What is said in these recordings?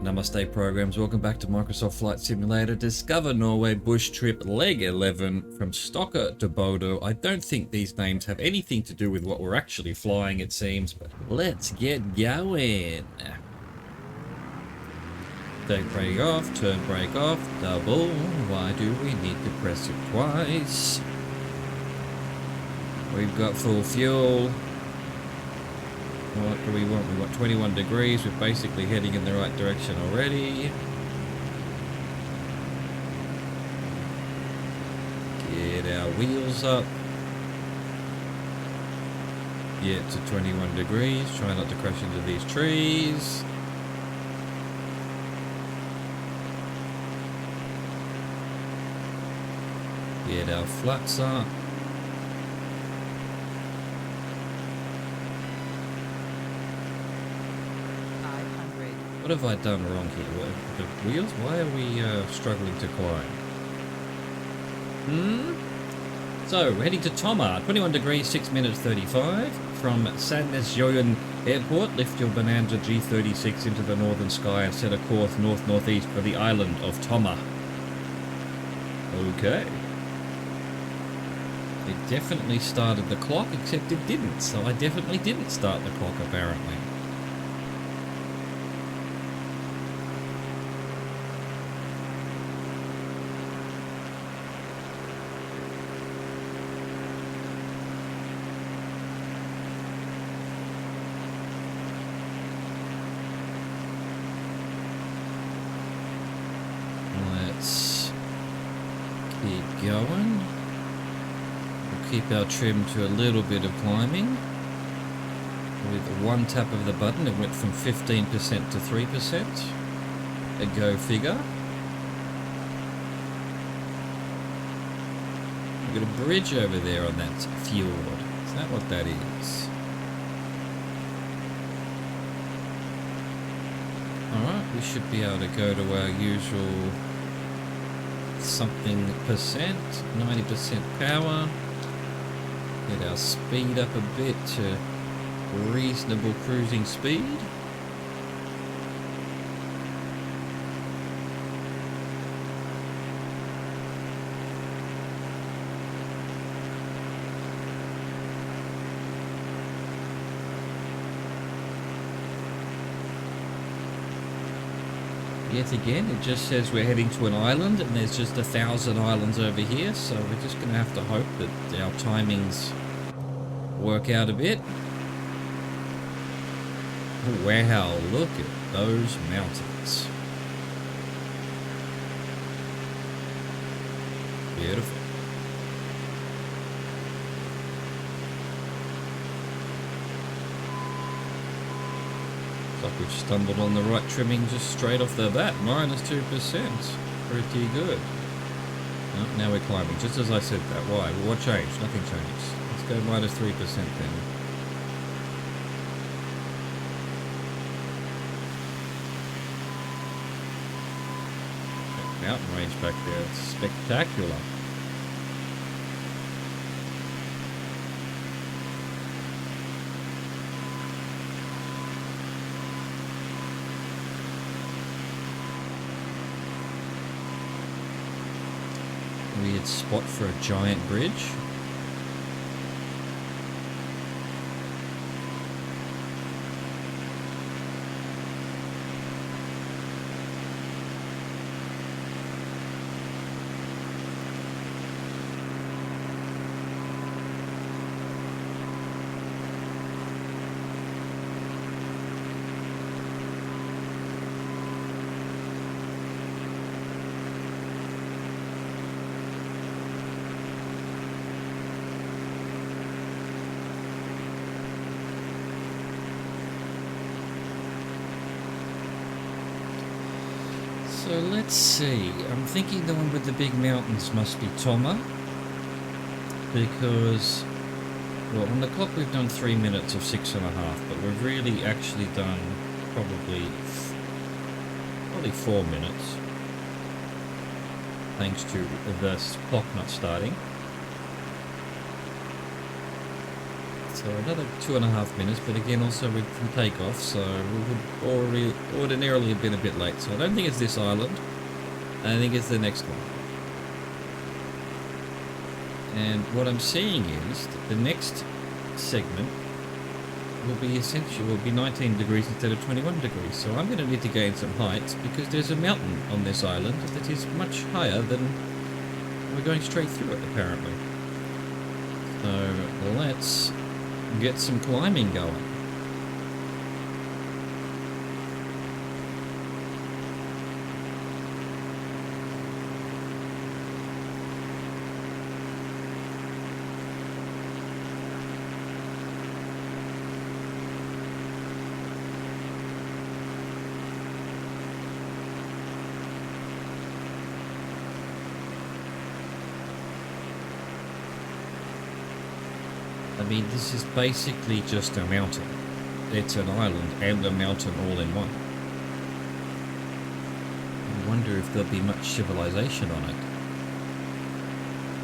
Namaste programs, welcome back to Microsoft Flight Simulator. Discover Norway Bush Trip Leg 11 from Stocker to Bodo. I don't think these names have anything to do with what we're actually flying, it seems, but let's get going. Take brake off, turn brake off, double. Why do we need to press it twice? We've got full fuel. What do we want? We want 21 degrees. We're basically heading in the right direction already. Get our wheels up. Get to 21 degrees. Try not to crash into these trees. Get our flaps up. What have I done wrong here? The wheels? Why are we struggling to climb? So, we're heading to Toma, 21 degrees, 6 minutes 35. From Sandnesjøen Airport, lift your Bonanza G36 into the northern sky and set a course north-northeast for the island of Toma. Okay. It definitely started the clock, except it didn't. So I definitely didn't start the clock, apparently. Keep going. We'll keep our trim to a little bit of climbing. With one tap of the button, it went from 15% to 3%. A go figure. We've got a bridge over there on that fjord. Is that what that is? Alright, we should be able to go to our usual something percent, 90% power. Get our speed up a bit to reasonable cruising speed. Yet again, it just says we're heading to an island, and there's just 1,000 islands over here, so we're just going to have to hope that our timings work out a bit. Oh, wow, look at those mountains. Beautiful. Like we've stumbled on the right trimming just straight off the bat, -2%. Pretty good. Oh, now we're climbing, just as I said that. Why? Well, what changed? Nothing changed. Let's go -3% then. That mountain range back there, it's spectacular. Weird spot for a giant bridge. So let's see, I'm thinking the one with the big mountains must be Toma, because, well, on the clock we've done 3 minutes of 6.5, but we've really actually done probably 4 minutes, thanks to the clock not starting. So another 2.5 minutes, but again also from takeoff, so we would already ordinarily have been a bit late. So I don't think it's this island. I think it's the next one. And what I'm seeing is that the next segment will be 19 degrees instead of 21 degrees. So I'm going to need to gain some height because there's a mountain on this island that is much higher than we're going straight through it apparently. So let's get some climbing going. I mean, this is basically just a mountain. It's an island and a mountain all in one. I wonder if there'll be much civilization on it.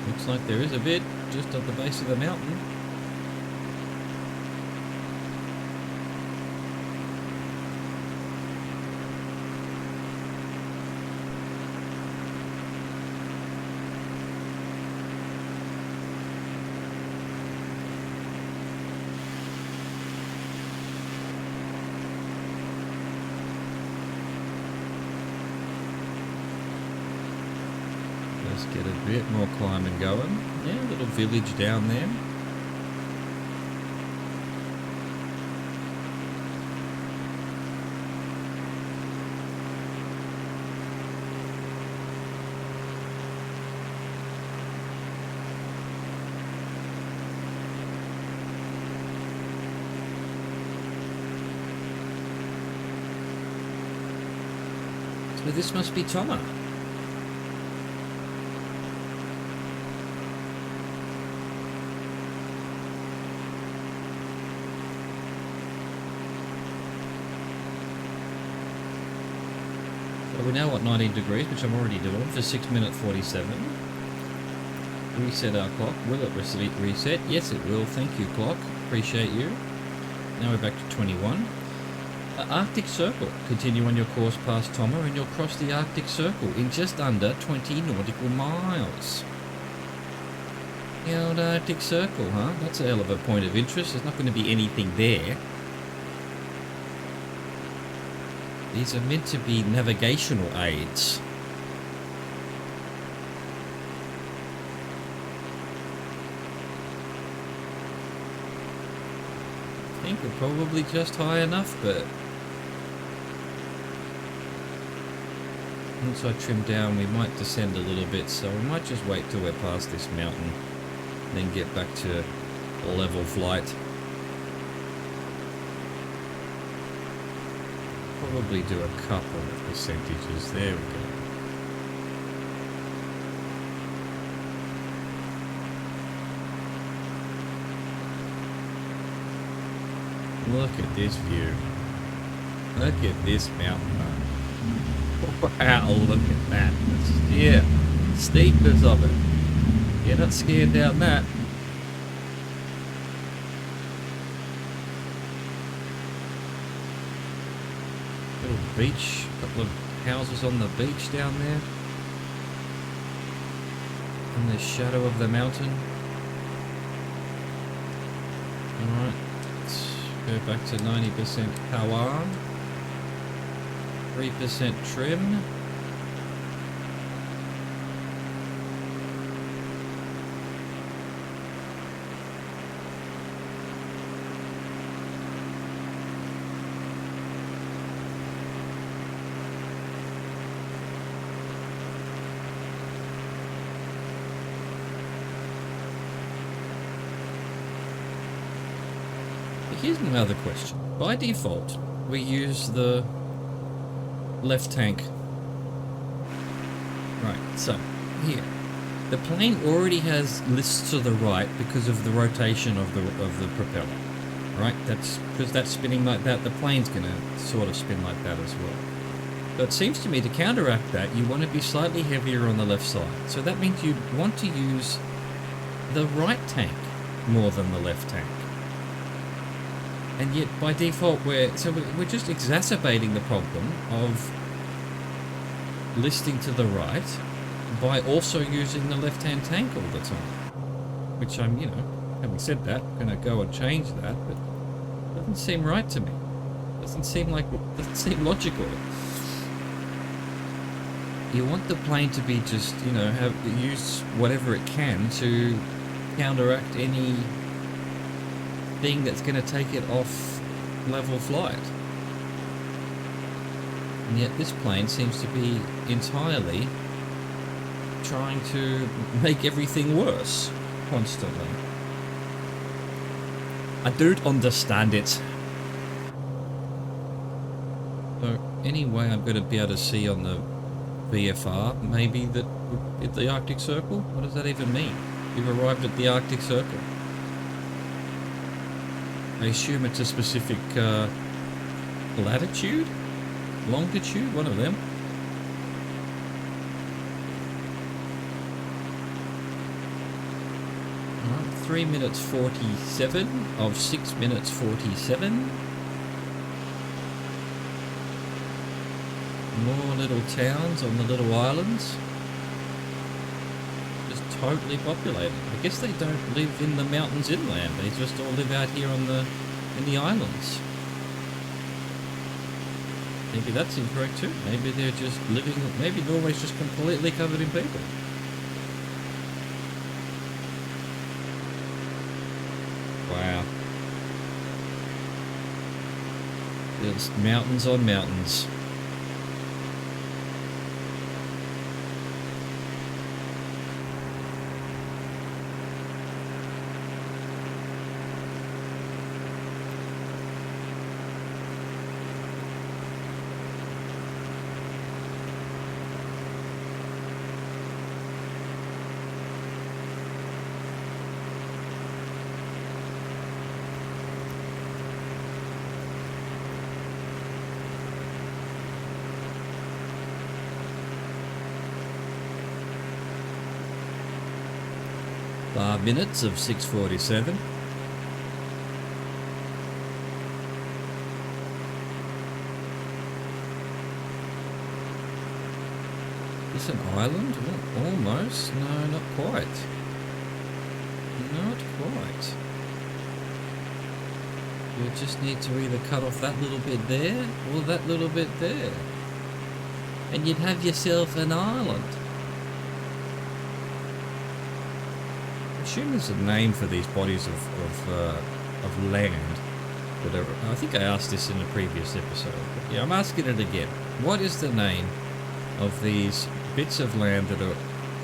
Looks like there is a bit, just at the base of the mountain. Let's get a bit more climbing going. Yeah, a little village down there. So this must be Toma. So we're now at 19 degrees, which I'm already doing for 6 minutes 47. Reset our clock. Will it reset? Yes, it will. Thank you, clock. Appreciate you. Now we're back to 21. Arctic Circle. Continue on your course past Toma and you'll cross the Arctic Circle in just under 20 nautical miles. The old Arctic Circle, huh? That's a hell of a point of interest. There's not going to be anything there. These are meant to be navigational aids. I think we're probably just high enough, but once I trim down we might descend a little bit, so we might just wait till we're past this mountain and then get back to level flight. Probably do a couple of percentages. There we go. Look at this view. Look at this mountain. Wow, look at that. Yeah, steepness of it. You're not scared down that. Little beach, a couple of houses on the beach down there. In the shadow of the mountain. Alright, let's go back to 90% power. 3% trim. Here's another question. By default, we use the left tank. Right, so here. The plane already has lists to the right because of the rotation of the propeller. Right? That's because that's spinning like that, the plane's gonna sort of spin like that as well. So it seems to me to counteract that, you want to be slightly heavier on the left side. So that means you want to use the right tank more than the left tank. And yet, by default, we're just exacerbating the problem of listing to the right by also using the left-hand tank all the time. Which I'm, having said that, going to go and change that, but it doesn't seem right to me. Doesn't seem logical. You want the plane to be just, use whatever it can to counteract any thing that's going to take it off level flight. And yet this plane seems to be entirely trying to make everything worse constantly. I don't understand it. So anyway, I'm going to be able to see on the VFR maybe that at the Arctic Circle? What does that even mean? You've arrived at the Arctic Circle. I assume it's a specific latitude? Longitude? One of them. 3 minutes 47 of 6 minutes 47. More little towns on the little islands. Just totally populated. I guess they don't live in the mountains inland. They just all live out here in the islands. Maybe that's incorrect too. Maybe they're just living. Maybe Norway's just completely covered in people. Wow. There's mountains on mountains. Minutes of 6:47. Is this an island? Well, almost. No, not quite. Not quite. You just need to either cut off that little bit there or that little bit there. And you'd have yourself an island. I assume there's a name for these bodies of land. But I think I asked this in a previous episode. But yeah, I'm asking it again. What is the name of these bits of land that are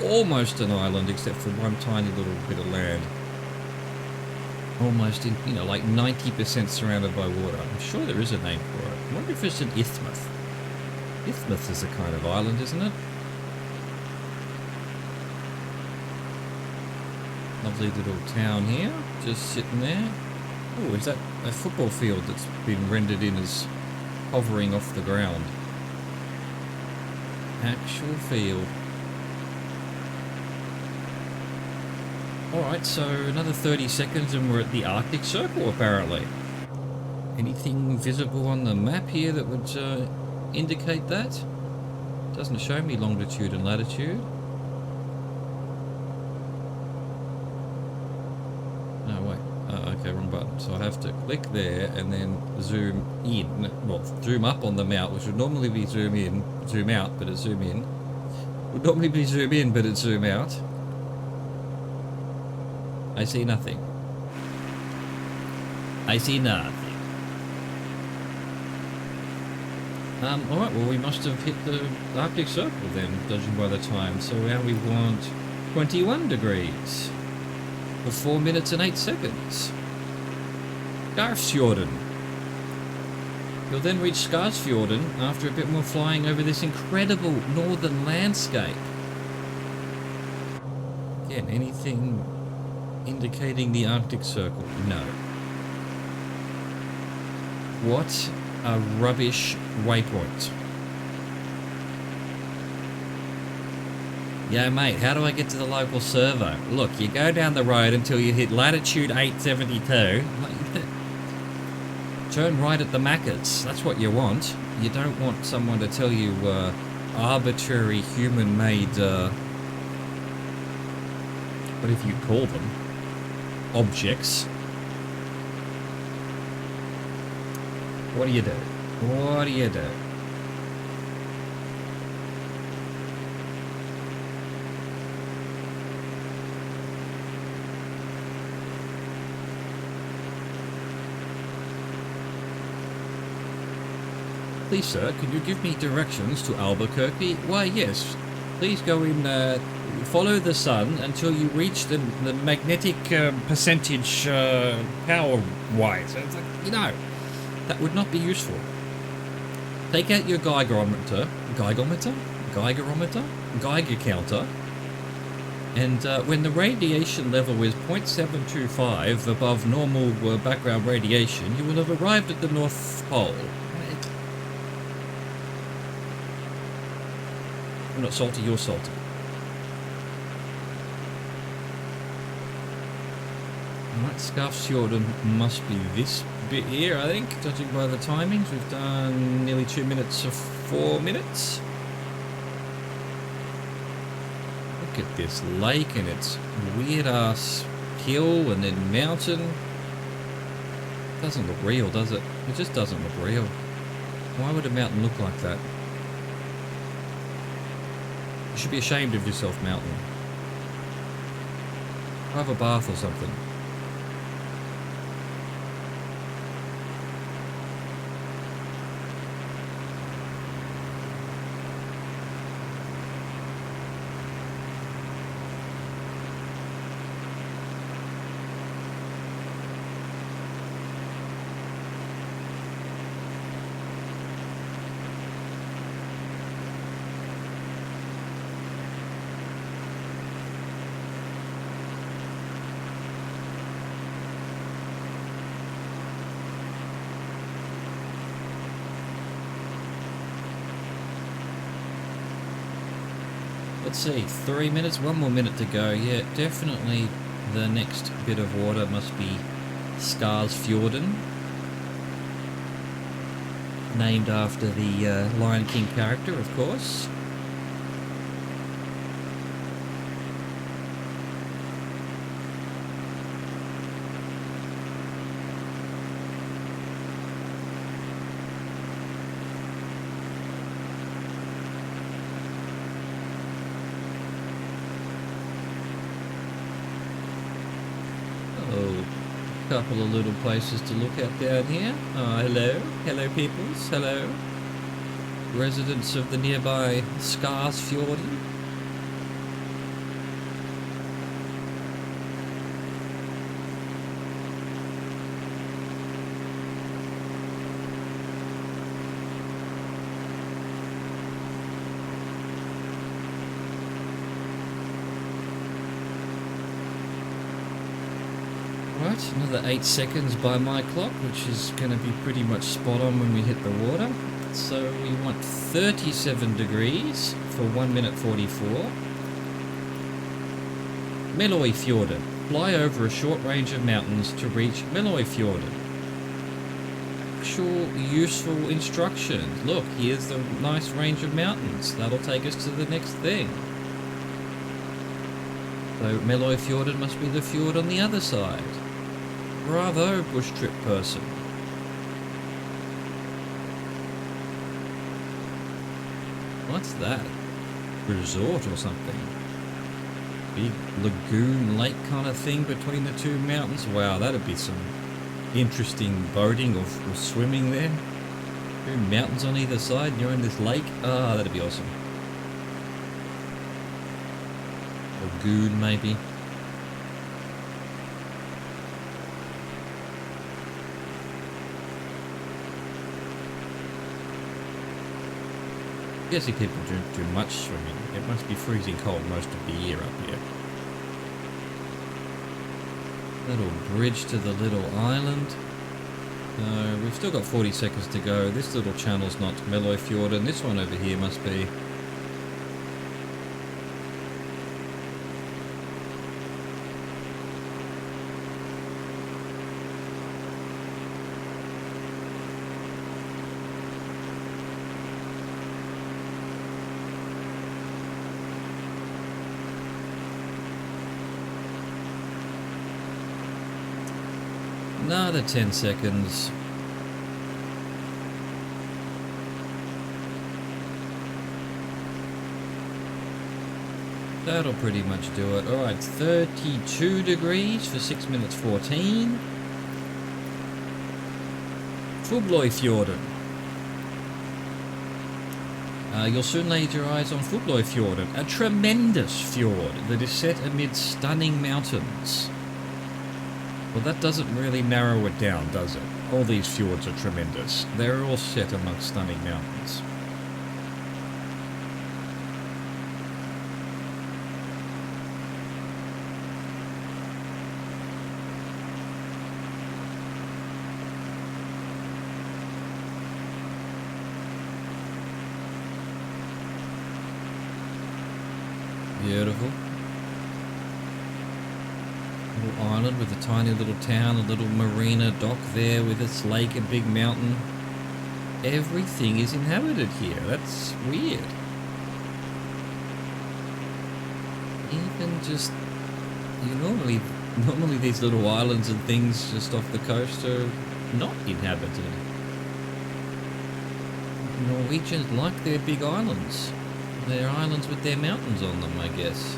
almost an island, except for one tiny little bit of land? Almost in, like 90% surrounded by water. I'm sure there is a name for it. I wonder if it's an isthmus. Isthmus is a kind of island, isn't it? Lovely little town here, just sitting there. Oh, is that a football field that's been rendered in as hovering off the ground? Actual field. Alright, so another 30 seconds and we're at the Arctic Circle, apparently. Anything visible on the map here that would indicate that? Doesn't show me longitude and latitude. Okay, wrong button. So I have to click there and then zoom in. Well, zoom up on the mount, which would normally be zoom in, zoom out, but it's zoom in. Would normally be zoom in, but it's zoom out. I see nothing. I see nothing. Alright, well we must have hit the Arctic Circle then, judging by the time. So now we want 21 degrees for 4 minutes and 8 seconds. Skarsfjorden. You'll then reach Skarsfjorden after a bit more flying over this incredible northern landscape. Again, anything indicating the Arctic Circle? No. What a rubbish waypoint. Yeah, mate, how do I get to the local servo? Look, you go down the road until you hit latitude 872. turn right at the Macca's. That's what you want. You don't want someone to tell you arbitrary human-made, whatever you call them, objects. What do you do? What do you do? Please, sir, can you give me directions to Albuquerque? Why, yes. Please go in, follow the sun until you reach the magnetic percentage power-wise. It's like, you know, that would not be useful. Take out your Geiger counter, and when the radiation level is 0.725 above normal background radiation, you will have arrived at the North Pole. I'm not salty, you're salty. Alright, Skarfsfjorden must be this bit here, I think, judging by the timings. We've done nearly 2 minutes of 4 minutes. Look at this lake and its weird-ass hill and then mountain. Doesn't look real, does it? It just doesn't look real. Why would a mountain look like that? You should be ashamed of yourself, mountain. Have a bath or something. Let's see, 3 minutes, 1 more minute to go. Yeah, definitely the next bit of water must be Skarsfjorden, named after the Lion King character, of course. Couple of little places to look at down here. Oh, hello. Hello, peoples. Hello. Residents of the nearby Skarsfjorden. Right, another 8 seconds by my clock, which is going to be pretty much spot on when we hit the water. So we want 37 degrees for 1 minute 44. Meløyfjorden. Fly over a short range of mountains to reach Meløyfjorden. Actual useful instructions. Look, here's the nice range of mountains. That'll take us to the next thing. So Meløyfjorden must be the fjord on the other side. Bravo, bush trip person. What's that? Resort or something? Big lagoon lake kind of thing between the two mountains? Wow, that'd be some interesting boating or swimming there. Two mountains on either side and you're in this lake. Ah, that'd be awesome. Lagoon, maybe. I guess if people don't do much swimming, it must be freezing cold most of the year up here. Little bridge to the little island. We've still got 40 seconds to go. This little channel's not Meløyfjorden, and this one over here must be. Another 10 seconds. That'll pretty much do it. Alright, 32 degrees for 6 minutes 14. Fugløyfjorden. You'll soon lay your eyes on Fugløyfjorden, a tremendous fjord that is set amid stunning mountains. Well, that doesn't really narrow it down, does it? All these fjords are tremendous. They're all set amongst stunning mountains. Beautiful. Little island with a tiny little town, a little marina dock there with its lake and big mountain. Everything is inhabited here. That's weird. Even just, normally these little islands and things just off the coast are not inhabited. Norwegians like their big islands. They're islands with their mountains on them, I guess.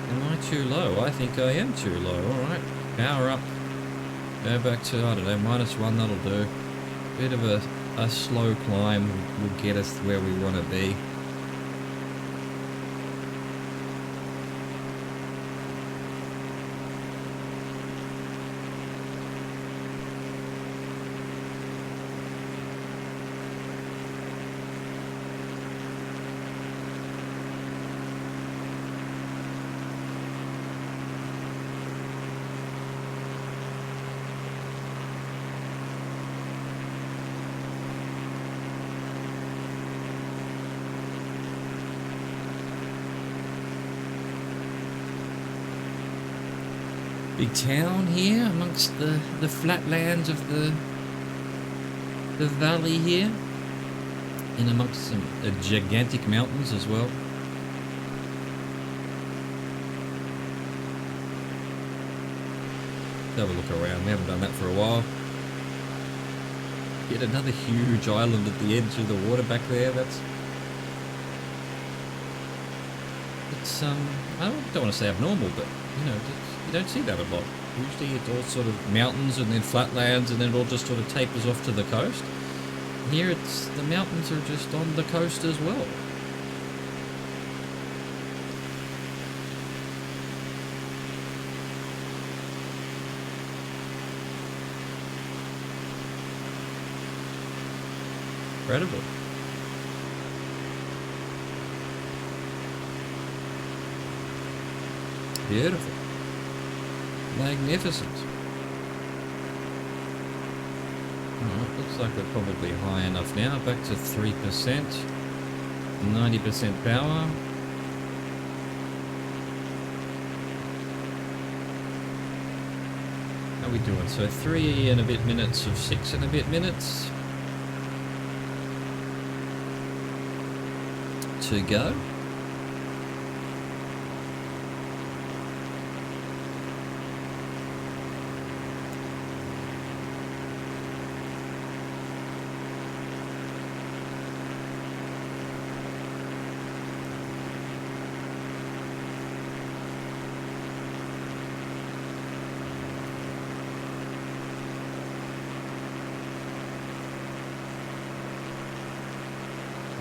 Am I too low? I think I am too low. Alright, power up. Go back to, I don't know, -1, that'll do. Bit of a slow climb will get us where we want to be. Big town here amongst the flatlands of the valley here, and amongst some gigantic mountains as well. Let's have a look around. We haven't done that for a while. Yet another huge island at the edge of the water back there. It's I don't want to say abnormal, but you don't see that a lot. Usually it's all sort of mountains and then flatlands, and then it all just sort of tapers off to the coast. Here the mountains are just on the coast as well. Incredible. Beautiful. Magnificent. Alright, looks like we're probably high enough now. Back to 3%. 90% power. How are we doing? So 3 and a bit minutes of 6 and a bit minutes to go.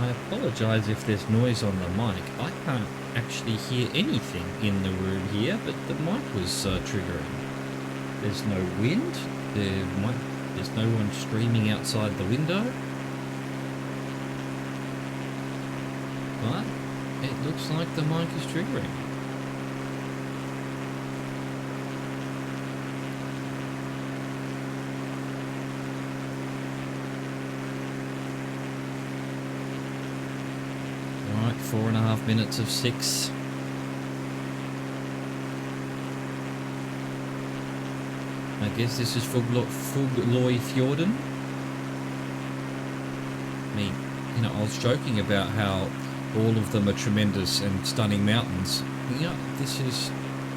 I apologise if there's noise on the mic. I can't actually hear anything in the room here, but the mic was triggering. There's no wind. There's no one screaming outside the window. But it looks like the mic is triggering. Alright, 4.5 minutes of 6. I guess this is Fugløyfjorden. I was joking about how all of them are tremendous and stunning mountains. This is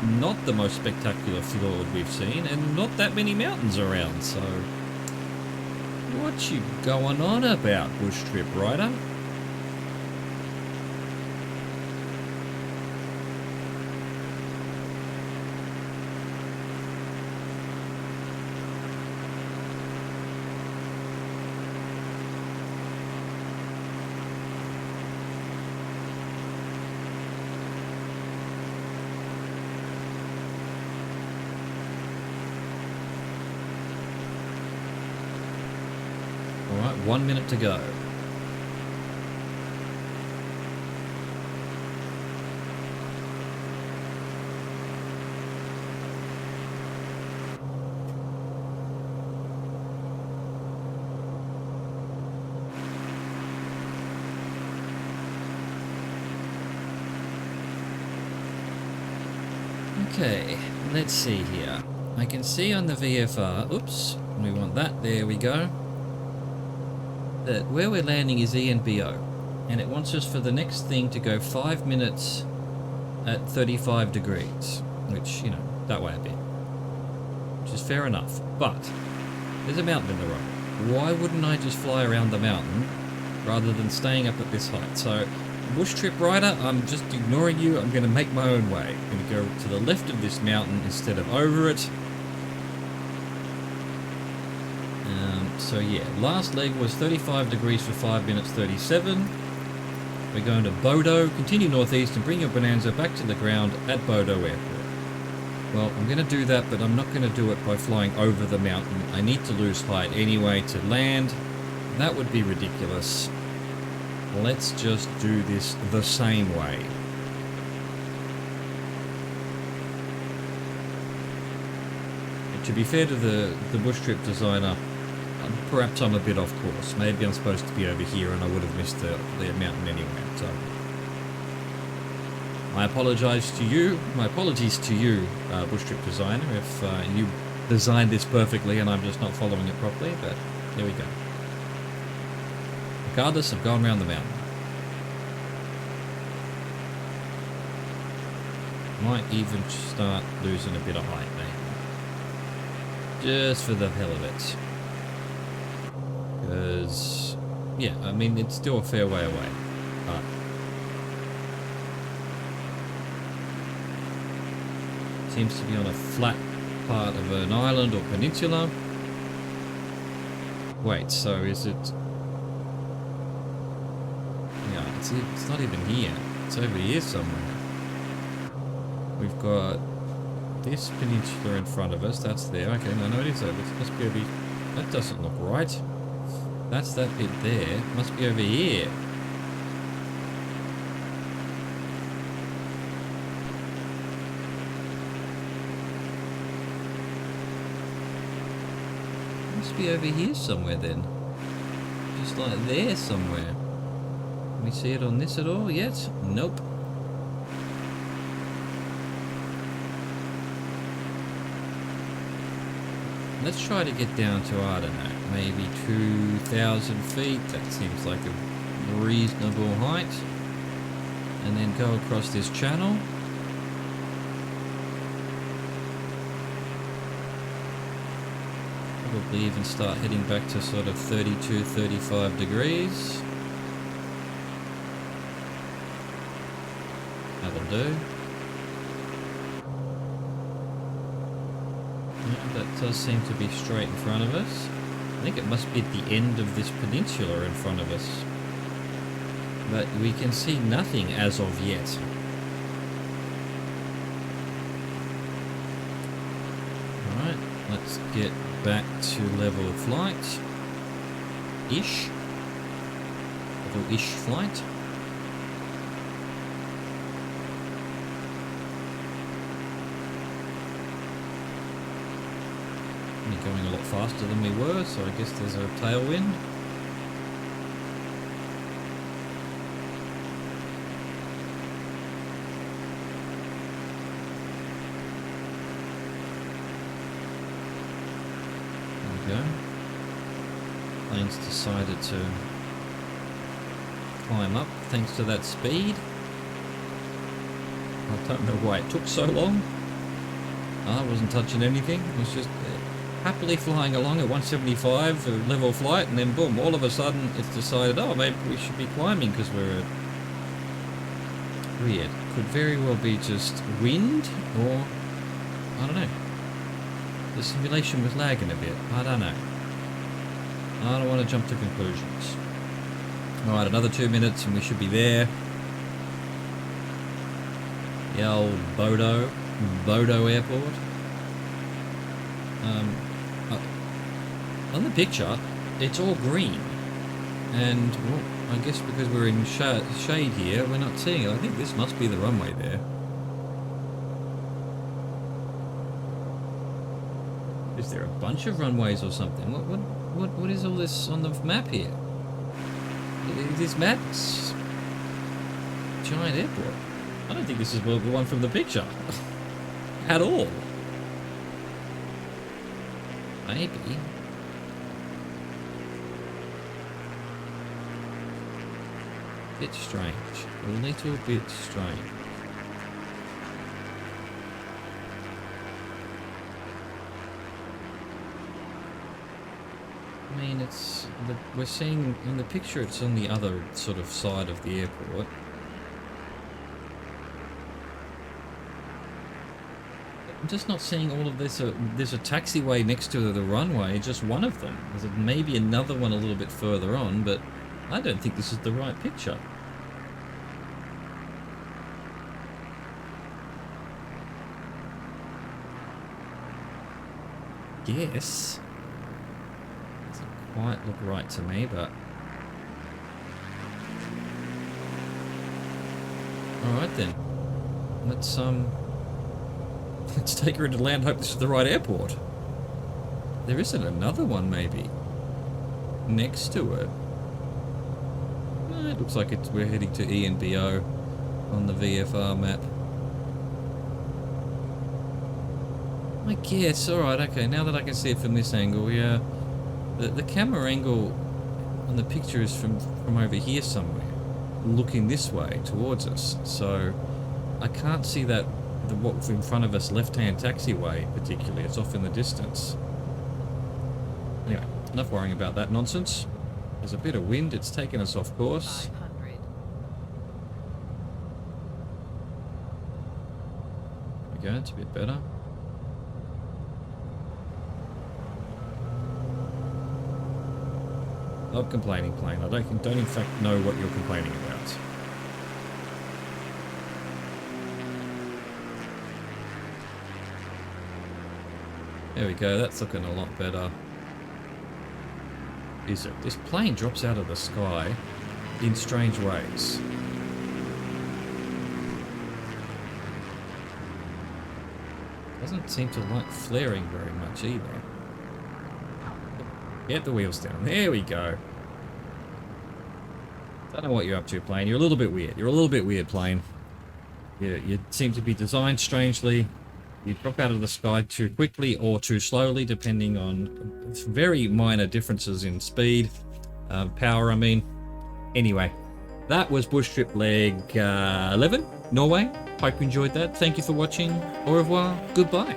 not the most spectacular fjord we've seen, and not that many mountains around, so... What you going on about, Bush Trip Rider? Alright, 1 minute to go. Okay, let's see here. I can see on the VFR, oops, we want that, there we go. That where we're landing is ENBO, and it wants us for the next thing to go 5 minutes at 35 degrees, which, you know, that way a bit, which is fair enough. But there's a mountain in the road. Why wouldn't I just fly around the mountain rather than staying up at this height? So, Bush Trip Rider, I'm just ignoring you. I'm going to make my own way. I'm going to go to the left of this mountain instead of over it. So yeah, last leg was 35 degrees for 5 minutes 37. We're going to Bodo, continue northeast and bring your Bonanza back to the ground at Bodo Airport. Well, I'm going to do that, but I'm not going to do it by flying over the mountain. I need to lose height anyway to land. That would be ridiculous. Let's just do this the same way. To be fair to the Bush Trip designer, perhaps I'm a bit off course. Maybe I'm supposed to be over here and I would have missed the mountain anyway. So I apologise to you. My apologies to you, Bush Trip designer, if you designed this perfectly and I'm just not following it properly. But there we go. Regardless, I've gone around the mountain. Might even start losing a bit of height, maybe. Just for the hell of it. Because, yeah, I mean, it's still a fair way away. But seems to be on a flat part of an island or peninsula. Wait, so is it... Yeah, it's not even here. It's over here somewhere. We've got this peninsula in front of us. That's there. Okay, no, it is over. It must be over here. That doesn't look right. That's that bit there. Must be over here. Must be over here somewhere then. Just like there somewhere. Can we see it on this at all yet? Nope. Let's try to get down to, I don't know, maybe 2,000 feet. That seems like a reasonable height. And then go across this channel. Probably even start heading back to sort of 32, 35 degrees. That'll do. That does seem to be straight in front of us. I think it must be at the end of this peninsula in front of us. But we can see nothing as of yet. Alright, let's get back to level flight. Ish. Level-ish flight. Going a lot faster than we were, so I guess there's a tailwind. There we go. Plane's decided to climb up thanks to that speed. I don't know why it took so long. I wasn't touching anything. I was just happily flying along at 175 level flight, and then boom, all of a sudden it's decided, oh, maybe we should be climbing because we're at... Weird. Could very well be just wind, or I don't know. The simulation was lagging a bit. I don't know. I don't want to jump to conclusions. Alright, another 2 minutes and we should be there. The old Bodo Airport. On the picture, it's all green. And, well, I guess because we're in shade here, we're not seeing it. I think this must be the runway there. Is there a bunch of runways or something? What is all this on the map here? This map's giant airport. I don't think this is the one from the picture. At all. Maybe. Bit strange. A little bit strange. I mean, we're seeing in the picture it's on the other sort of side of the airport. I'm just not seeing all of this. There's a taxiway next to the runway, just one of them. There's maybe another one a little bit further on, but I don't think this is the right picture. Yes. Doesn't quite look right to me, but... Alright then. Let's take her into land, hope this is the right airport. There isn't another one, maybe, next to it. It looks like we're heading to ENBO on the VFR map. I guess, alright, okay, now that I can see it from this angle, yeah. The camera angle on the picture is from over here somewhere, looking this way towards us, so I can't see that what's in front of us left-hand taxiway particularly. It's off in the distance. Anyway, enough worrying about that nonsense. There's a bit of wind, it's taken us off course. 500. There we go, it's a bit better. Not complaining, plane. I don't in fact know what you're complaining about. There we go, that's looking a lot better. Is it? This plane drops out of the sky in strange ways. Doesn't seem to like flaring very much either. Get the wheels down. There we go. Don't know what you're up to, plane. You're a little bit weird. You're a little bit weird, plane. You seem to be designed strangely. You drop out of the sky too quickly or too slowly, depending on very minor differences in speed, power, I mean. Anyway, that was Bush Trip Leg 11, Norway. Hope you enjoyed that. Thank you for watching. Au revoir. Goodbye.